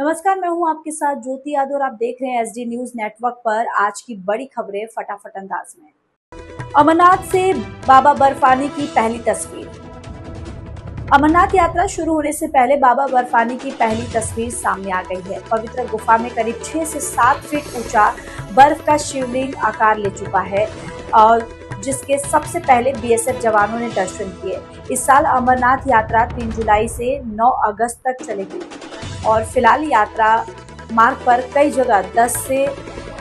नमस्कार, मैं हूं आपके साथ ज्योति यादव और आप देख रहे हैं एसडी न्यूज नेटवर्क पर। आज की बड़ी खबरें फटाफट अंदाज में। अमरनाथ से बाबा बर्फानी की पहली तस्वीर। अमरनाथ यात्रा शुरू होने से पहले बाबा बर्फानी की पहली तस्वीर सामने आ गई है। पवित्र गुफा में करीब 6 से 7 फीट ऊंचा बर्फ का शिवलिंग आकार ले चुका है और जिसके सबसे पहले बीएसएफ जवानों ने दर्शन किए। इस साल अमरनाथ यात्रा 3 जुलाई से 9 अगस्त तक चलेगी और फिलहाल यात्रा मार्ग पर कई जगह 10 से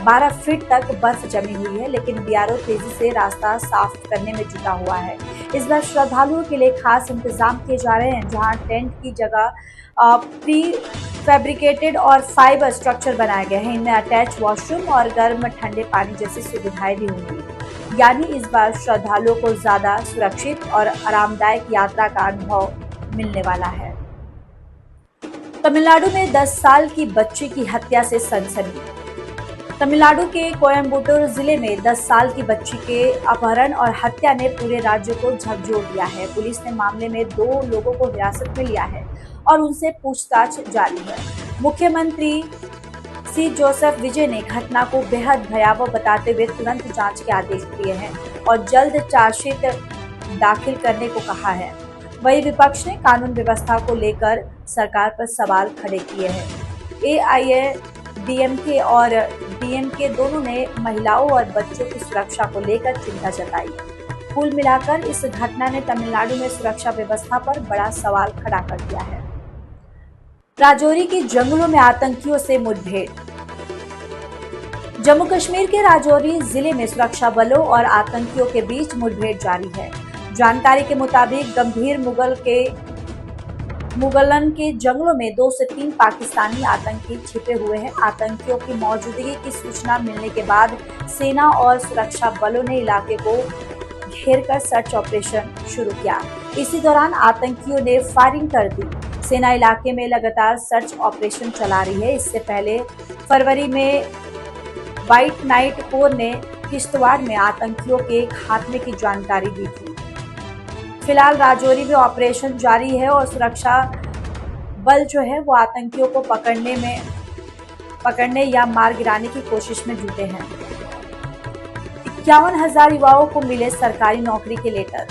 12 फीट तक बर्फ जमी हुई है, लेकिन बीआरओ तेजी से रास्ता साफ करने में जुटा हुआ है। इस बार श्रद्धालुओं के लिए खास इंतजाम किए जा रहे हैं, जहां टेंट की जगह प्री फैब्रिकेटेड और फाइबर स्ट्रक्चर बनाए गए हैं। इनमें अटैच वॉशरूम और गर्म ठंडे पानी जैसी सुविधाएं भी होंगी। यानी इस बार श्रद्धालुओं को ज्यादा सुरक्षित और आरामदायक यात्रा का अनुभव मिलने वाला है। तमिलनाडु में 10 साल की बच्ची की हत्या से सनसनी। तमिलनाडु के कोयम्बटूर जिले में 10 साल की बच्ची के अपहरण और हत्या ने पूरे राज्य को झकझोर दिया है। पुलिस ने मामले में 2 लोगों को हिरासत में लिया है और उनसे पूछताछ जारी है। मुख्यमंत्री सी जोसेफ विजय ने घटना को बेहद भयावह बताते हुए तुरंत जांच के आदेश दिए हैं और जल्द चार्जशीट दाखिल करने को कहा है। वहीं विपक्ष ने कानून व्यवस्था को लेकर सरकार पर सवाल खड़े किए हैं। एआईएडीएमके और डीएमके दोनों ने महिलाओं और बच्चों की सुरक्षा को लेकर चिंता जताई। कुल मिलाकर इस घटना ने तमिलनाडु में सुरक्षा व्यवस्था पर बड़ा सवाल खड़ा कर दिया है। राजौरी के जंगलों में आतंकियों से मुठभेड़। जम्मू कश्मीर के राजौरी जिले में सुरक्षा बलों और आतंकियों के बीच मुठभेड़ जारी है। जानकारी के मुताबिक गंभीर मुगलन के जंगलों में 2 से 3 पाकिस्तानी आतंकी छिपे हुए हैं। आतंकियों की मौजूदगी की सूचना मिलने के बाद सेना और सुरक्षा बलों ने इलाके को घेरकर सर्च ऑपरेशन शुरू किया। इसी दौरान आतंकियों ने फायरिंग कर दी। सेना इलाके में लगातार सर्च ऑपरेशन चला रही है। इससे पहले फरवरी में व्हाइट नाइट कोर ने किश्तवाड़ में आतंकियों के खात्मे की जानकारी दी थी। फिलहाल राजौरी में ऑपरेशन जारी है और सुरक्षा बल जो है वो आतंकियों को पकड़ने या मार गिराने की कोशिश में जुटे हैं। 51,000 युवाओं को मिले सरकारी नौकरी के लेटर।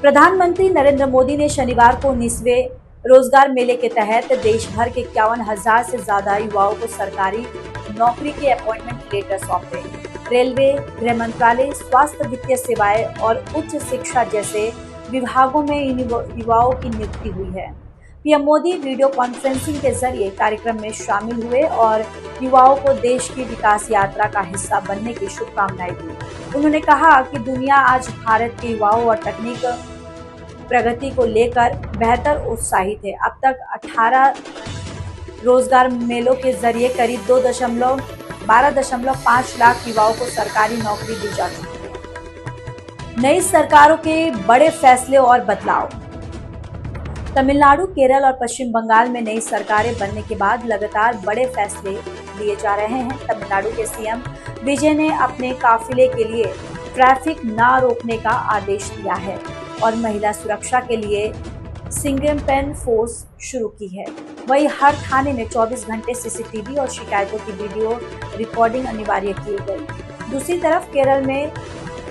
प्रधानमंत्री नरेंद्र मोदी ने शनिवार को 19वें रोजगार मेले के तहत देश भर के 51,000 से ज्यादा युवाओं को सरकारी नौकरी के अपॉइंटमेंट लेटर सौंपे। रेलवे, गृह मंत्रालय, स्वास्थ्य, वित्तीय सेवाएं और उच्च शिक्षा जैसे विभागों में इन युवाओं की नियुक्ति हुई है। पीएम मोदी वीडियो कॉन्फ्रेंसिंग के जरिए कार्यक्रम में शामिल हुए और युवाओं को देश की विकास यात्रा का हिस्सा बनने की शुभकामनाएं दी। उन्होंने कहा कि दुनिया आज भारत के युवाओं और तकनीक प्रगति को लेकर बेहतर उत्साहित है। अब तक 18 रोजगार मेलों के जरिए करीब 12.5 लाख युवाओं को सरकारी नौकरी दी जा चुकी है। नई सरकारों के बड़े फैसले और बदलाव। तमिलनाडु, केरल और पश्चिम बंगाल में नई सरकारें बनने के बाद लगातार बड़े फैसले लिए जा रहे हैं। तमिलनाडु के सीएम विजय ने अपने काफिले के लिए ट्रैफिक न रोकने का आदेश दिया है और महिला सुरक्षा के लिए सिंगम पेन फोर्स शुरू की है। वहीं हर थाने में 24 घंटे सीसीटीवी और शिकायतों की वीडियो रिकॉर्डिंग अनिवार्य की गई। दूसरी तरफ केरल में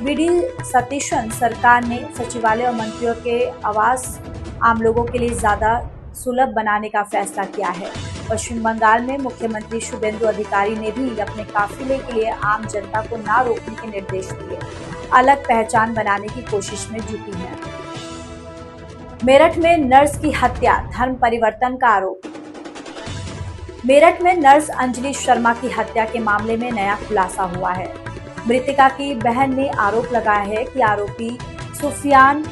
वीडी सतीशन सरकार ने सचिवालय और मंत्रियों के आवास आम लोगों के लिए ज्यादा सुलभ बनाने का फैसला किया है। पश्चिम बंगाल में मुख्यमंत्री शुभेंदु अधिकारी ने भी अपने काफिले के लिए आम जनता को न रोकने के निर्देश दिए, अलग पहचान बनाने की कोशिश में जुटी है। मेरठ में नर्स की हत्या, धर्म परिवर्तन का आरोप। मेरठ में नर्स अंजलि शर्मा की हत्या के मामले में नया खुलासा हुआ है। मृतका की बहन ने आरोप लगाया है कि आरोपी सुफियान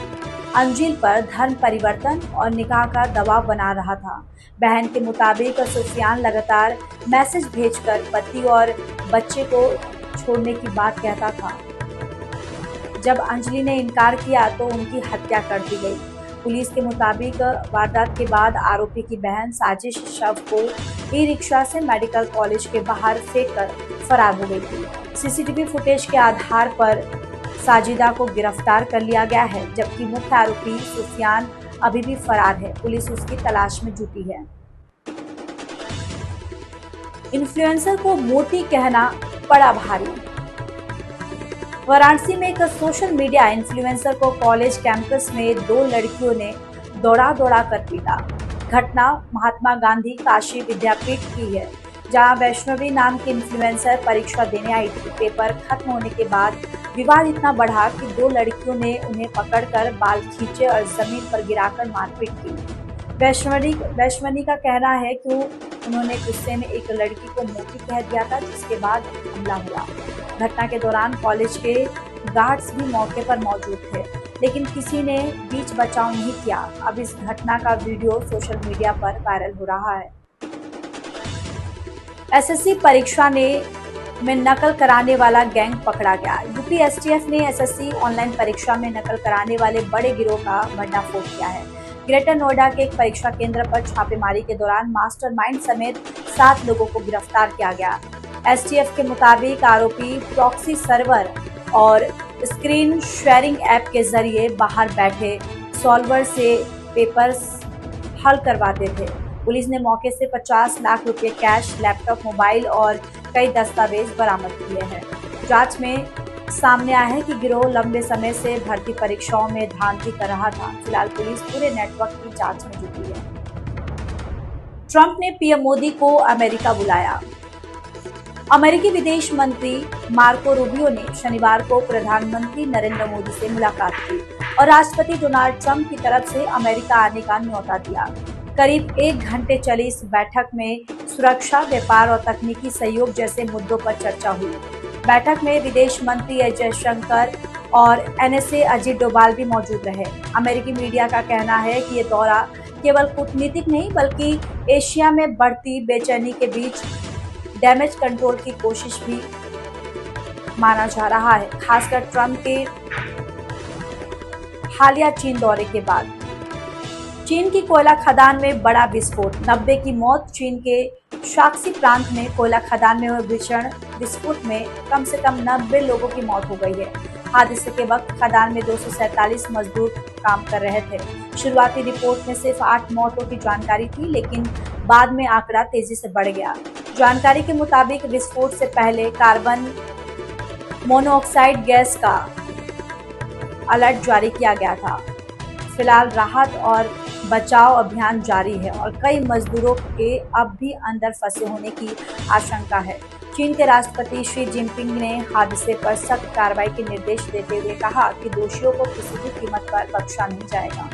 अंजिल पर धर्म परिवर्तन और निकाह का दबाव बना रहा था। बहन के मुताबिक सुफियान लगातार मैसेज भेजकर पति और बच्चे को छोड़ने की बात कहता था। जब अंजलि ने इनकार किया तो उनकी हत्या कर दी गई। पुलिस के मुताबिक वारदात के बाद आरोपी की बहन साजिश शव को ई-रिक्शा से मेडिकल कॉलेज के बाहर फेंककर फरार हो गई थी। सीसीटीवी फुटेज के आधार पर साजिदा को गिरफ्तार कर लिया गया है, जबकि मुख्य आरोपी सुफियान अभी भी फरार है। पुलिस उसकी तलाश में जुटी है। इन्फ्लुएंसर को मोटी कहना पड़ा भारी। वाराणसी में एक सोशल मीडिया इन्फ्लुएंसर को कॉलेज कैंपस में दो लड़कियों ने दौड़ा दौड़ा कर पीटा। घटना महात्मा गांधी काशी विद्यापीठ की है, जहां वैष्णवी नाम की इन्फ्लुएंसर परीक्षा देने आई थी। पेपर खत्म होने के बाद विवाद इतना बढ़ा कि दो लड़कियों ने उन्हें पकड़कर बाल खींचे और जमीन पर गिराकर मारपीट की। वैष्णवी का कहना है कि उन्होंने गुस्से में एक लड़की को मोटी कह दिया था, जिसके बाद हमला हुआ। घटना के दौरान कॉलेज के गार्ड्स भी मौके पर मौजूद थे, लेकिन किसी ने बीच बचाव नहीं किया। अब इस घटना का वीडियो सोशल मीडिया पर वायरल हो रहा है। एसएससी परीक्षा में नकल कराने वाला गैंग पकड़ा गया। यूपी एसटीएफ ने एसएससी ऑनलाइन परीक्षा में नकल कराने वाले बड़े गिरोह का भंडाफोड़ किया है। ग्रेटर नोएडा के एक परीक्षा केंद्र पर छापेमारी के दौरान मास्टरमाइंड समेत 7 लोगों को गिरफ्तार किया गया। एसटीएफ के मुताबिक आरोपी प्रॉक्सी सर्वर और स्क्रीन शेयरिंग ऐप के जरिए बाहर बैठे सॉल्वर से पेपर्स हल करवाते थे। पुलिस ने मौके से 50 लाख रुपए कैश, लैपटॉप, मोबाइल और कई दस्तावेज बरामद किए हैं। जांच में सामने आया है कि गिरोह लंबे समय से भर्ती परीक्षाओं में धांधली कर रहा था। फिलहाल पुलिस पूरे नेटवर्क की जांच में जुटी है। ट्रंप ने पीएम मोदी को अमेरिका बुलाया। अमेरिकी विदेश मंत्री मार्को रूबियो ने शनिवार को प्रधानमंत्री नरेंद्र मोदी से मुलाकात की और राष्ट्रपति डोनाल्ड ट्रंप की तरफ से अमेरिका आने का न्योता दिया। करीब 1 घंटे चली इस बैठक में सुरक्षा, व्यापार और तकनीकी सहयोग जैसे मुद्दों पर चर्चा हुई। बैठक में विदेश मंत्री एस जयशंकर और एनएसए अजीत डोभाल भी मौजूद रहे। अमेरिकी मीडिया का कहना है कि ये दौरा केवल कूटनीतिक नहीं, बल्कि एशिया में बढ़ती बेचैनी के बीच डैमेज कंट्रोल की कोशिश भी माना जा रहा है, खासकर ट्रंप के हालिया चीन दौरे के बाद। चीन की कोयला खदान में बड़ा विस्फोट, 90 की मौत। चीन के शाक्सी प्रांत में कोयला खदान में हुए भीषण विस्फोट में कम से कम 90 लोगों की मौत हो गई है। हादसे के वक्त खदान में 247 मजदूर काम कर रहे थे। शुरुआती रिपोर्ट में सिर्फ 8 मौतों की जानकारी थी, लेकिन बाद में आंकड़ा तेजी से बढ़ गया। जानकारी के मुताबिक विस्फोट से पहले कार्बन मोनोऑक्साइड गैस का अलर्ट जारी किया गया था। फिलहाल राहत और बचाव अभियान जारी है और कई मजदूरों के अब भी अंदर फंसे होने की आशंका है। चीन के राष्ट्रपति शी जिनपिंग ने हादसे पर सख्त कार्रवाई के निर्देश देते हुए कहा कि दोषियों को किसी भी कीमत पर बख्शा नहीं जाएगा।